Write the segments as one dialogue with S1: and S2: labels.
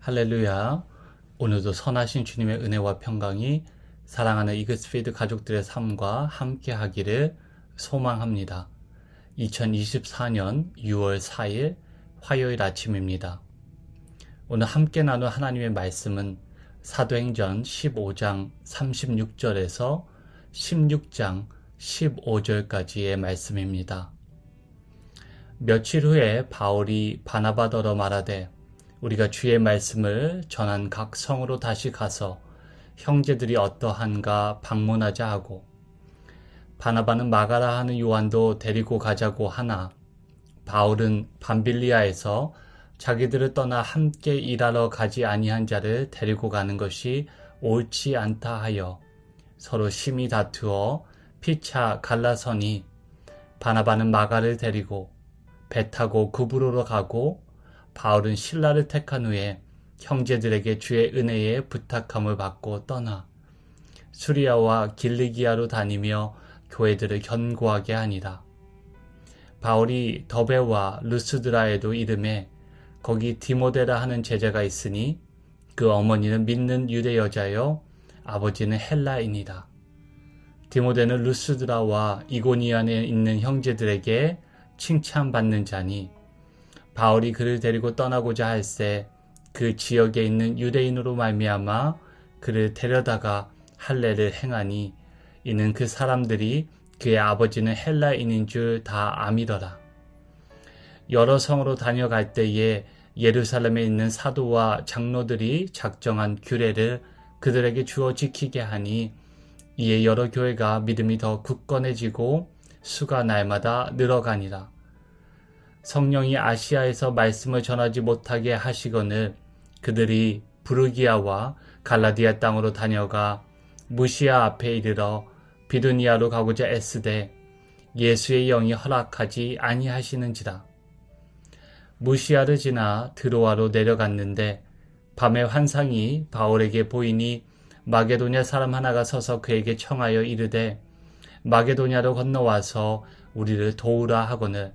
S1: 할렐루야. 오늘도 선하신 주님의 은혜와 평강이 사랑하는 이글스피드 가족들의 삶과 함께 하기를 소망합니다. 2024년 6월 4일 화요일 아침입니다. 오늘 함께 나눌 하나님의 말씀은 사도행전 15장 36절에서 16장 15절까지의 말씀입니다. 며칠 후에 바울이 바나바더러 말하되 우리가 주의 말씀을 전한 각 성으로 다시 가서 형제들이 어떠한가 방문하자 하고, 바나바는 마가라 하는 요한도 데리고 가자고 하나 바울은 밤빌리아에서 자기들을 떠나 함께 일하러 가지 아니한 자를 데리고 가는 것이 옳지 않다 하여 서로 심히 다투어 피차 갈라서니, 바나바는 마가를 데리고 배 타고 구브로로 가고 바울은 실라를 택한 후에 형제들에게 주의 은혜에 부탁함을 받고 떠나 수리아와 길리기아로 다니며 교회들을 견고하게 하니라. 바울이 더베와 루스드라에도 이름에 거기 디모데라 하는 제자가 있으니 그 어머니는 믿는 유대 여자요 아버지는 헬라인이다. 디모데는 루스드라와 이고니안에 있는 형제들에게 칭찬받는 자니, 바울이 그를 데리고 떠나고자 할새 그 지역에 있는 유대인으로 말미암아 그를 데려다가 할례를 행하니, 이는 그 사람들이 그의 아버지는 헬라인인 줄 다 아미더라. 여러 성으로 다녀갈 때에 예루살렘에 있는 사도와 장로들이 작정한 규례를 그들에게 주어 지키게 하니, 이에 여러 교회가 믿음이 더 굳건해지고 수가 날마다 늘어가니라. 성령이 아시아에서 말씀을 전하지 못하게 하시거늘 그들이 부르기아와 갈라디아 땅으로 다녀가 무시아 앞에 이르러 비두니아로 가고자 애쓰되 예수의 영이 허락하지 아니하시는지라. 무시아를 지나 드로아로 내려갔는데 밤에 환상이 바울에게 보이니 마게도냐 사람 하나가 서서 그에게 청하여 이르되 마게도냐로 건너와서 우리를 도우라 하거늘,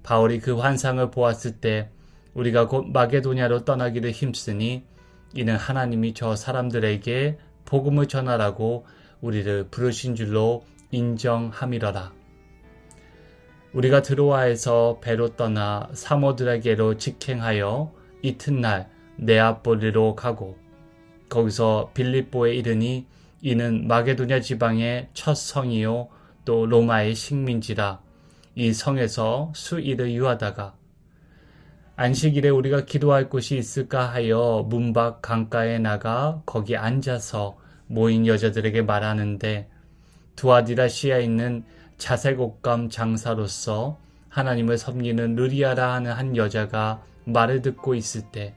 S1: 바울이 그 환상을 보았을 때 우리가 곧 마게도냐로 떠나기를 힘쓰니, 이는 하나님이 저 사람들에게 복음을 전하라고 우리를 부르신 줄로 인정함이러라. 우리가 드로아에서 배로 떠나 사모드라게로 직행하여 이튿날 네아폴리로 가고 거기서 빌립보에 이르니, 이는 마게도냐 지방의 첫 성이요 또 로마의 식민지라. 이 성에서 수일을 유하다가 안식일에 우리가 기도할 곳이 있을까 하여 문 밖 강가에 나가 거기 앉아서 모인 여자들에게 말하는데, 두아디라시아에 있는 자색옷감 장사로서 하나님을 섬기는 르리아라 하는 한 여자가 말을 듣고 있을 때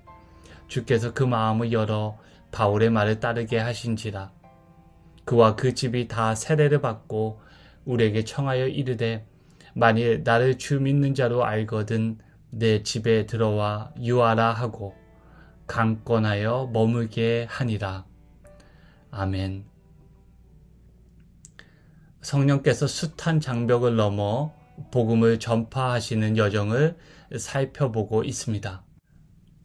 S1: 주께서 그 마음을 열어 바울의 말을 따르게 하신지라. 그와 그 집이 다 세례를 받고 우리에게 청하여 이르되, 만일 나를 주 믿는 자로 알거든 내 집에 들어와 유하라 하고 강권하여 머물게 하니라. 아멘. 성령께서 숱한 장벽을 넘어 복음을 전파하시는 여정을 살펴보고 있습니다.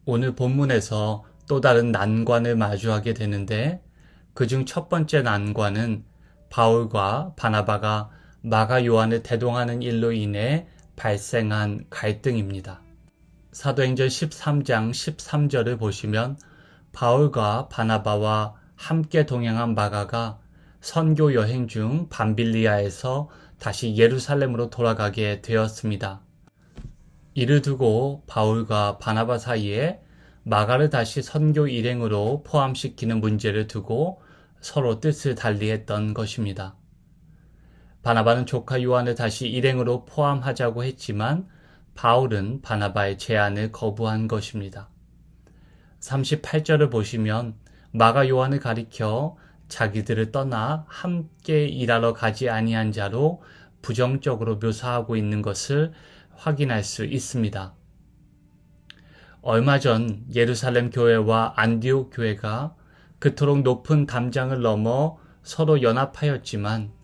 S1: 오늘 본문에서 또 다른 난관을 마주하게 되는데, 그중 첫 번째 난관은 바울과 바나바가 마가 요한을 대동하는 일로 인해 발생한 갈등입니다. 사도행전 13장 13절을 보시면 바울과 바나바와 함께 동행한 마가가 선교 여행 중 밤빌리아에서 다시 예루살렘으로 돌아가게 되었습니다. 이를 두고 바울과 바나바 사이에 마가를 다시 선교 일행으로 포함시키는 문제를 두고 서로 뜻을 달리했던 것입니다. 바나바는 조카 요한을 다시 일행으로 포함하자고 했지만 바울은 바나바의 제안을 거부한 것입니다. 38절을 보시면 마가 요한을 가리켜 자기들을 떠나 함께 일하러 가지 아니한 자로 부정적으로 묘사하고 있는 것을 확인할 수 있습니다. 얼마 전 예루살렘 교회와 안디옥 교회가 그토록 높은 담장을 넘어 서로 연합하였지만,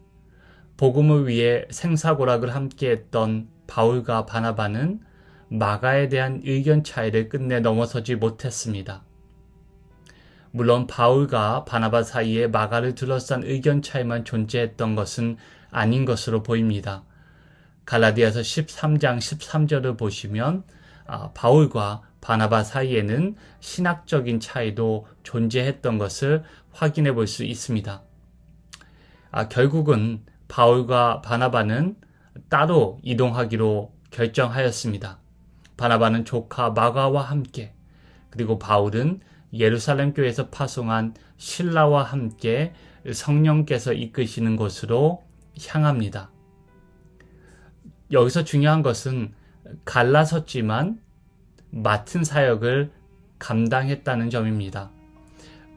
S1: 복음을 위해 생사고락을 함께했던 바울과 바나바는 마가에 대한 의견 차이를 끝내 넘어서지 못했습니다. 물론 바울과 바나바 사이에 마가를 둘러싼 의견 차이만 존재했던 것은 아닌 것으로 보입니다. 갈라디아서 13장 13절을 보시면 바울과 바나바 사이에는 신학적인 차이도 존재했던 것을 확인해 볼 수 있습니다. 결국은 바울과 바나바는 따로 이동하기로 결정하였습니다. 바나바는 조카 마가와 함께, 그리고 바울은 예루살렘 교회에서 파송한 실라와 함께 성령께서 이끄시는 곳으로 향합니다. 여기서 중요한 것은 갈라섰지만 맡은 사역을 감당했다는 점입니다.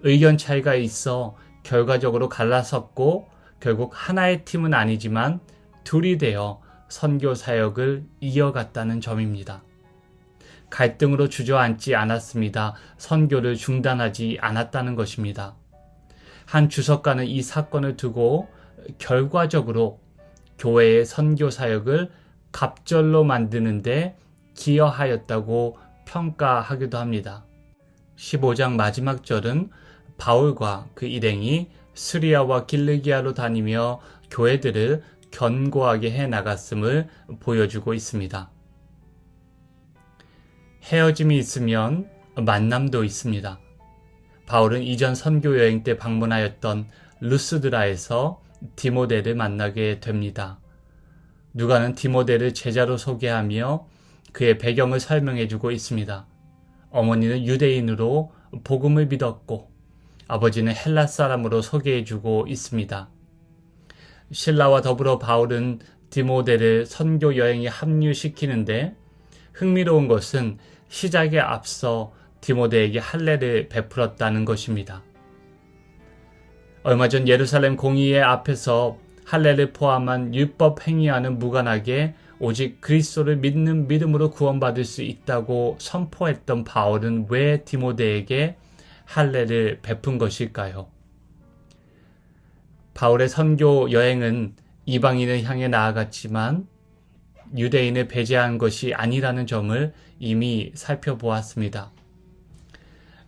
S1: 의견 차이가 있어 결과적으로 갈라섰고 결국 하나의 팀은 아니지만 둘이 되어 선교 사역을 이어갔다는 점입니다. 갈등으로 주저앉지 않았습니다. 선교를 중단하지 않았다는 것입니다. 한 주석가는 이 사건을 두고 결과적으로 교회의 선교 사역을 갑절로 만드는데 기여하였다고 평가하기도 합니다. 15장 마지막 절은 바울과 그 일행이 스리아와 길르기아로 다니며 교회들을 견고하게 해 나갔음을 보여주고 있습니다. 헤어짐이 있으면 만남도 있습니다. 바울은 이전 선교 여행 때 방문하였던 루스드라에서 디모데를 만나게 됩니다. 누가는 디모데를 제자로 소개하며 그의 배경을 설명해주고 있습니다. 어머니는 유대인으로 복음을 믿었고 아버지는 헬라 사람으로 소개해주고 있습니다. 실라와 더불어 바울은 디모데를 선교 여행에 합류시키는데 흥미로운 것은 시작에 앞서 디모데에게 할례를 베풀었다는 것입니다. 얼마 전 예루살렘 공의회 앞에서 할례를 포함한 율법 행위와는 무관하게 오직 그리스도를 믿는 믿음으로 구원받을 수 있다고 선포했던 바울은 왜 디모데에게 할례를 베푼 것일까요? 바울의 선교 여행은 이방인을 향해 나아갔지만 유대인을 배제한 것이 아니라는 점을 이미 살펴보았습니다.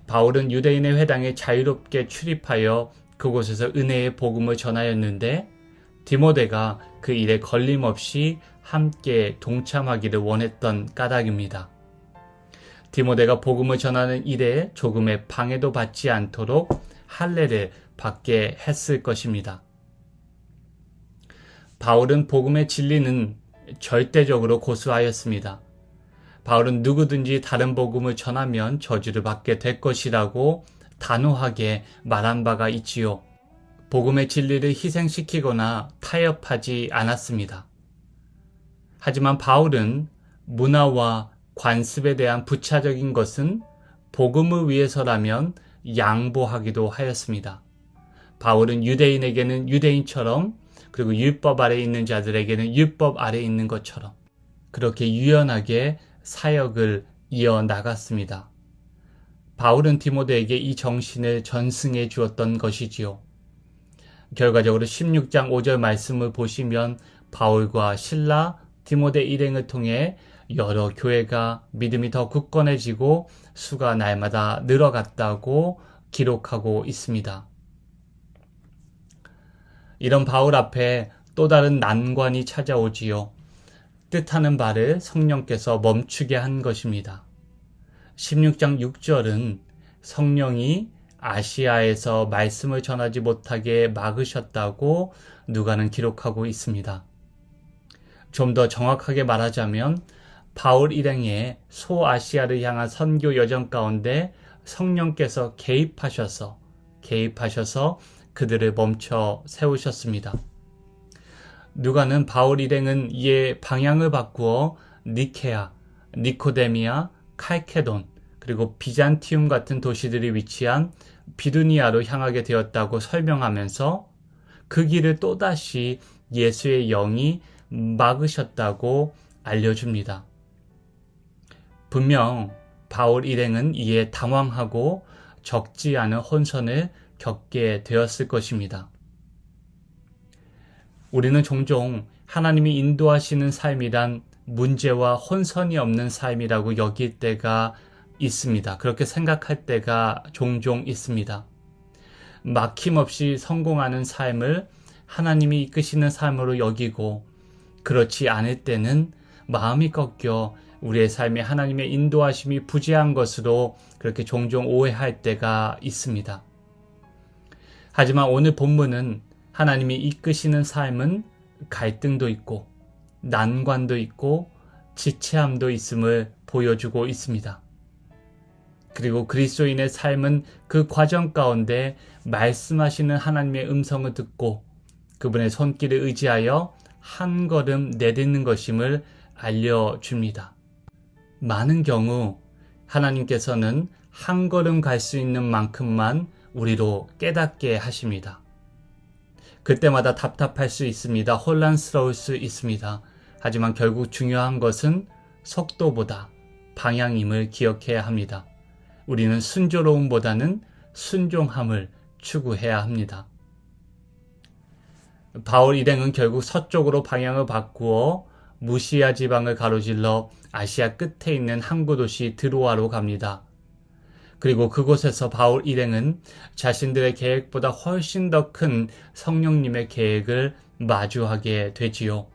S1: 바울은 유대인의 회당에 자유롭게 출입하여 그곳에서 은혜의 복음을 전하였는데 디모데가 그 일에 걸림없이 함께 동참하기를 원했던 까닭입니다. 디모데가 복음을 전하는 일에 조금의 방해도 받지 않도록 할례를 받게 했을 것입니다. 바울은 복음의 진리는 절대적으로 고수하였습니다. 바울은 누구든지 다른 복음을 전하면 저주를 받게 될 것이라고 단호하게 말한 바가 있지요. 복음의 진리를 희생시키거나 타협하지 않았습니다. 하지만 바울은 문화와 관습에 대한 부차적인 것은 복음을 위해서라면 양보하기도 하였습니다. 바울은 유대인에게는 유대인처럼 그리고 율법 아래 있는 자들에게는 율법 아래 있는 것처럼 그렇게 유연하게 사역을 이어나갔습니다. 바울은 디모데에게 이 정신을 전승해 주었던 것이지요. 결과적으로 16장 5절 말씀을 보시면 바울과 실라, 디모데 일행을 통해 여러 교회가 믿음이 더 굳건해지고 수가 날마다 늘어갔다고 기록하고 있습니다. 이런 바울 앞에 또 다른 난관이 찾아오지요. 뜻하는 바를 성령께서 멈추게 한 것입니다. 16장 6절은 성령이 아시아에서 말씀을 전하지 못하게 막으셨다고 누가는 기록하고 있습니다. 좀 더 정확하게 말하자면 바울 일행의 소아시아를 향한 선교 여정 가운데 성령께서 개입하셔서 그들을 멈춰 세우셨습니다. 누가는 바울 일행은 이에 방향을 바꾸어 니케아, 니코데미아, 칼케돈, 그리고 비잔티움 같은 도시들이 위치한 비두니아로 향하게 되었다고 설명하면서 그 길을 또다시 예수의 영이 막으셨다고 알려줍니다. 분명 바울 일행은 이에 당황하고 적지 않은 혼선을 겪게 되었을 것입니다. 우리는 종종 하나님이 인도하시는 삶이란 문제와 혼선이 없는 삶이라고 여길 때가 있습니다. 그렇게 생각할 때가 종종 있습니다. 막힘없이 성공하는 삶을 하나님이 이끄시는 삶으로 여기고, 그렇지 않을 때는 마음이 꺾여 우리의 삶에 하나님의 인도하심이 부재한 것으로 그렇게 종종 오해할 때가 있습니다. 하지만 오늘 본문은 하나님이 이끄시는 삶은 갈등도 있고 난관도 있고 지체함도 있음을 보여주고 있습니다. 그리고 그리스도인의 삶은 그 과정 가운데 말씀하시는 하나님의 음성을 듣고 그분의 손길을 의지하여 한 걸음 내딛는 것임을 알려줍니다. 많은 경우 하나님께서는 한 걸음 갈 수 있는 만큼만 우리로 깨닫게 하십니다. 그때마다 답답할 수 있습니다. 혼란스러울 수 있습니다. 하지만 결국 중요한 것은 속도보다 방향임을 기억해야 합니다. 우리는 순조로움보다는 순종함을 추구해야 합니다. 바울 일행은 결국 서쪽으로 방향을 바꾸어 무시아 지방을 가로질러 아시아 끝에 있는 항구 도시 드로아로 갑니다. 그리고 그곳에서 바울 일행은 자신들의 계획보다 훨씬 더 큰 성령님의 계획을 마주하게 되지요.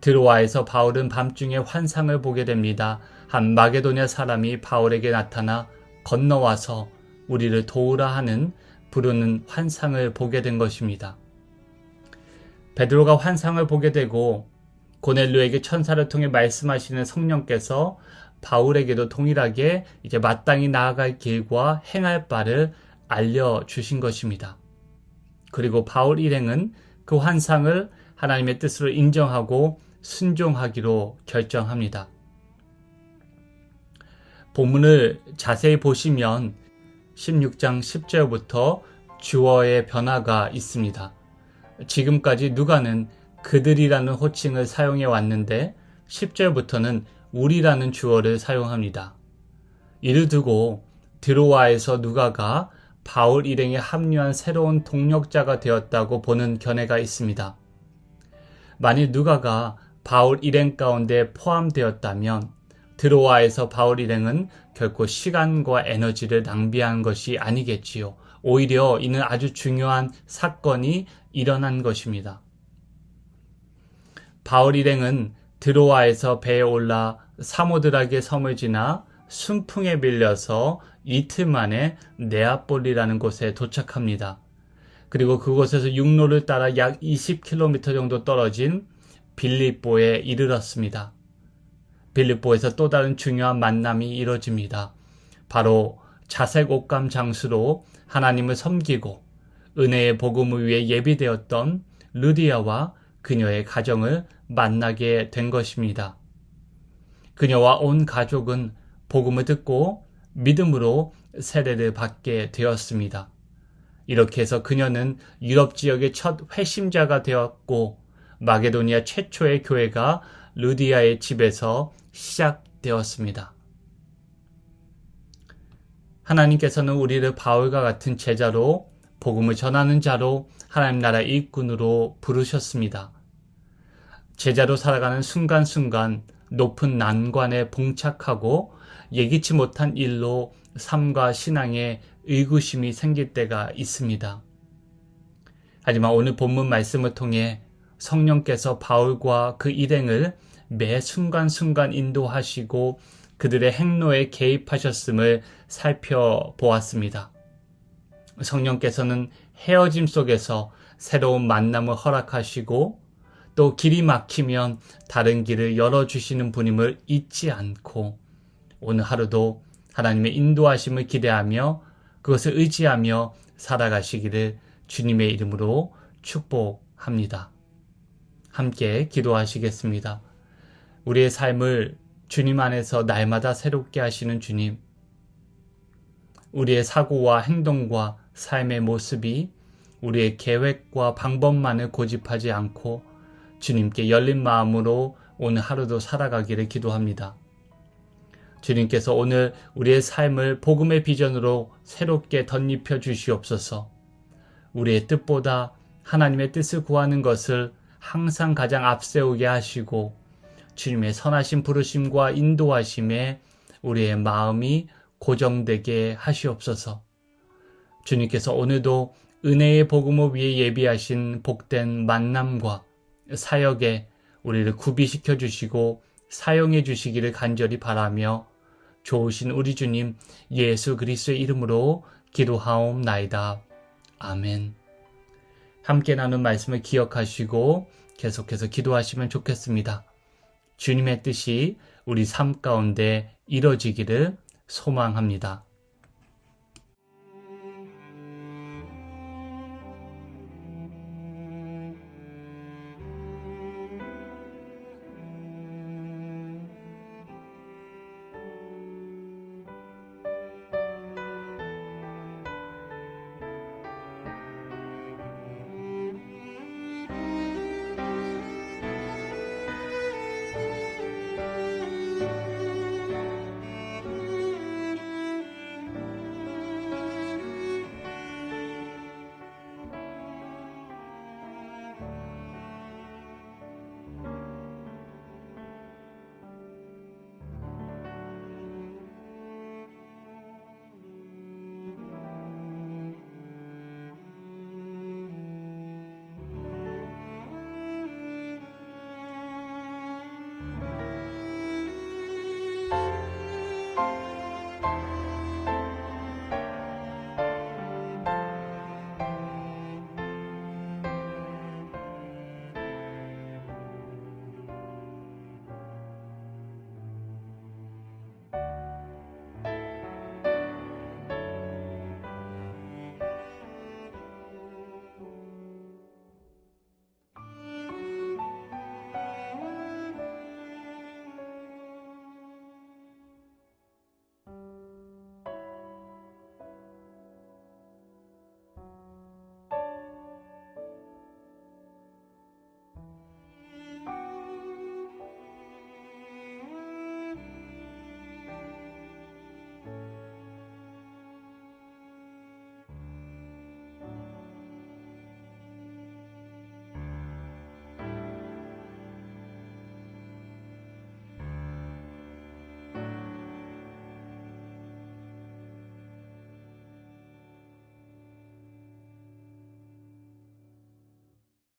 S1: 드로아에서 바울은 밤중에 환상을 보게 됩니다. 한 마게도냐 사람이 바울에게 나타나 건너와서 우리를 도우라 하는 부르는 환상을 보게 된 것입니다. 베드로가 환상을 보게 되고 고넬료에게 천사를 통해 말씀하시는 성령께서 바울에게도 동일하게 이제 마땅히 나아갈 길과 행할 바를 알려주신 것입니다. 그리고 바울 일행은 그 환상을 하나님의 뜻으로 인정하고 순종하기로 결정합니다. 본문을 자세히 보시면 16장 10절부터 주어의 변화가 있습니다. 지금까지 누가는 그들이라는 호칭을 사용해 왔는데 10절부터는 우리라는 주어를 사용합니다. 이를 두고 드로아에서 누가가 바울 일행에 합류한 새로운 동력자가 되었다고 보는 견해가 있습니다. 만일 누가가 바울 일행 가운데 포함되었다면 드로아에서 바울 일행은 결코 시간과 에너지를 낭비한 것이 아니겠지요. 오히려 이는 아주 중요한 사건이 일어난 것입니다. 바울 일행은 드로아에서 배에 올라 사모드락의 섬을 지나 순풍에 밀려서 이틀 만에 네아폴리라는 곳에 도착합니다. 그리고 그곳에서 육로를 따라 약 20km 정도 떨어진 빌립보에 이르렀습니다. 빌립보에서 또 다른 중요한 만남이 이뤄집니다. 바로 자색 옷감 장수로 하나님을 섬기고 은혜의 복음을 위해 예비되었던 루디아와 그녀의 가정을 만나게 된 것입니다. 그녀와 온 가족은 복음을 듣고 믿음으로 세례를 받게 되었습니다. 이렇게 해서 그녀는 유럽 지역의 첫 회심자가 되었고 마게도니아 최초의 교회가 루디아의 집에서 시작되었습니다. 하나님께서는 우리를 바울과 같은 제자로 복음을 전하는 자로 하나님 나라 일꾼으로 부르셨습니다. 제자로 살아가는 순간순간 높은 난관에 봉착하고 예기치 못한 일로 삶과 신앙에 의구심이 생길 때가 있습니다. 하지만 오늘 본문 말씀을 통해 성령께서 바울과 그 일행을 매 순간순간 인도하시고 그들의 행로에 개입하셨음을 살펴보았습니다. 성령께서는 헤어짐 속에서 새로운 만남을 허락하시고 또 길이 막히면 다른 길을 열어주시는 분임을 잊지 않고 오늘 하루도 하나님의 인도하심을 기대하며 그것을 의지하며 살아가시기를 주님의 이름으로 축복합니다. 함께 기도하시겠습니다. 우리의 삶을 주님 안에서 날마다 새롭게 하시는 주님, 우리의 사고와 행동과 삶의 모습이 우리의 계획과 방법만을 고집하지 않고 주님께 열린 마음으로 오늘 하루도 살아가기를 기도합니다. 주님께서 오늘 우리의 삶을 복음의 비전으로 새롭게 덧입혀 주시옵소서. 우리의 뜻보다 하나님의 뜻을 구하는 것을 항상 가장 앞세우게 하시고 주님의 선하신 부르심과 인도하심에 우리의 마음이 고정되게 하시옵소서. 주님께서 오늘도 은혜의 복음을 위해 예비하신 복된 만남과 사역에 우리를 구비시켜 주시고 사용해 주시기를 간절히 바라며 좋으신 우리 주님 예수 그리스도의 이름으로 기도하옵나이다. 아멘. 함께 나눈 말씀을 기억하시고 계속해서 기도하시면 좋겠습니다. 주님의 뜻이 우리 삶 가운데 이뤄지기를 소망합니다.